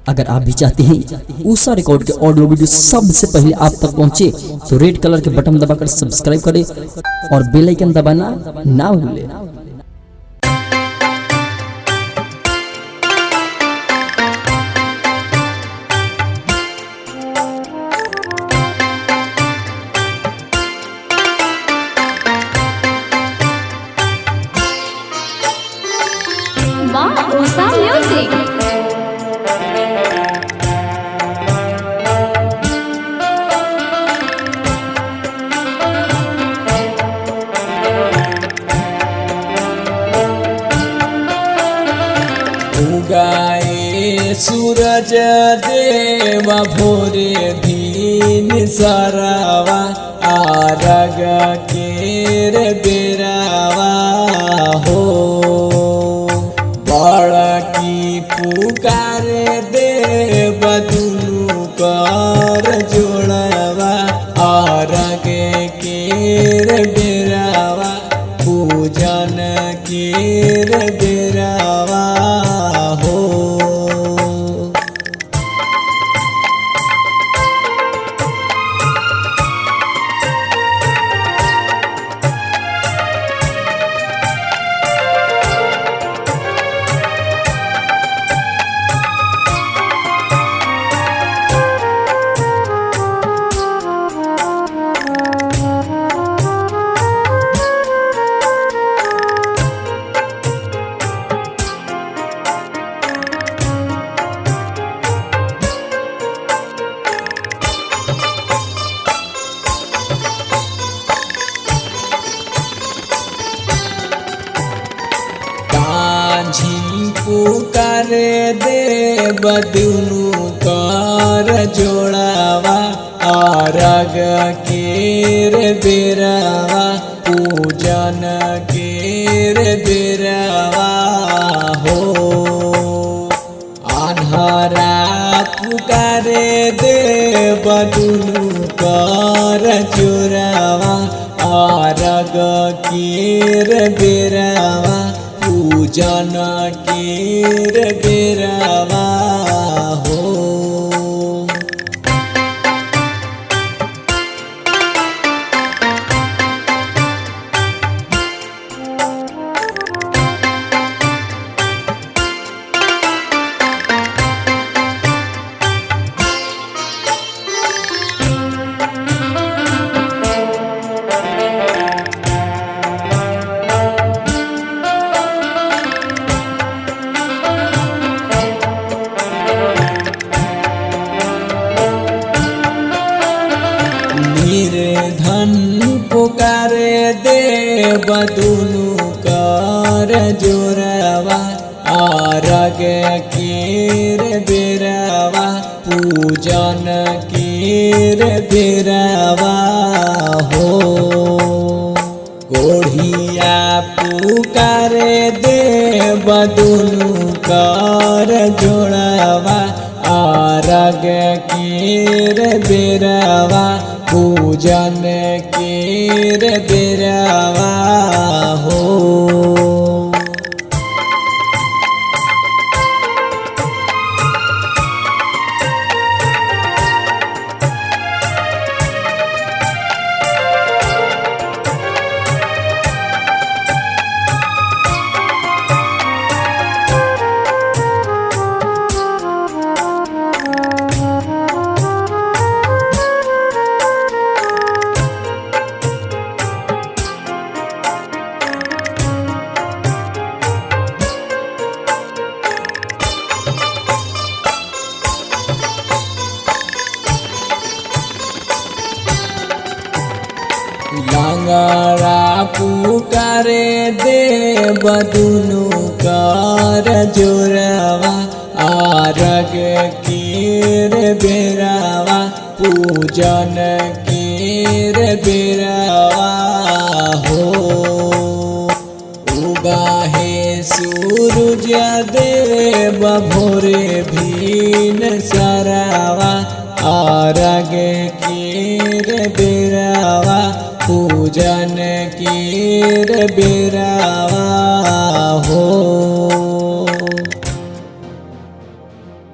अगर आप भी चाहते हैं ऊषा रिकॉर्ड के ऑडियो वीडियो सबसे पहले आप तक पहुंचे तो रेड कलर के बटन दबाकर सब्सक्राइब करें और बेल आइकन दबाना ना भूलें। ऊषा म्यूजिक। उगाए सूरज देव भोरे दीन सरावा आरग केर बेरावा हो बड़की पुकारे देव दुनु कर जोड़वा आरग केर बेरावा पूजन केर बेरावा हो। पुकारे देव दुनु कर जोड़ावा आरग केर बेरावा पूजन केर बेरावा हो। आन्हरा पुकारे देव दुनु कर जोड़ावा आरग केर बेरावा पूजन केर बेरावा हो। निर्धन पुकारे देव दुनु कर जोड़वा आरग केर बेरावा पूजन केर बेरावा हो। कोढ़िया पुकारे देव दुनु कर जोड़वा आरग केर बेरावा पूजन केर बेरावा हो। लांगड़ा पुकारे देव दुनु कर जोड़वा आरग केर बेरावा पूजन केर बेरावा हो। उगाहे सूरज देव भोरे भीन सरावा आरग केर बेरावा पूजन केर बेरावा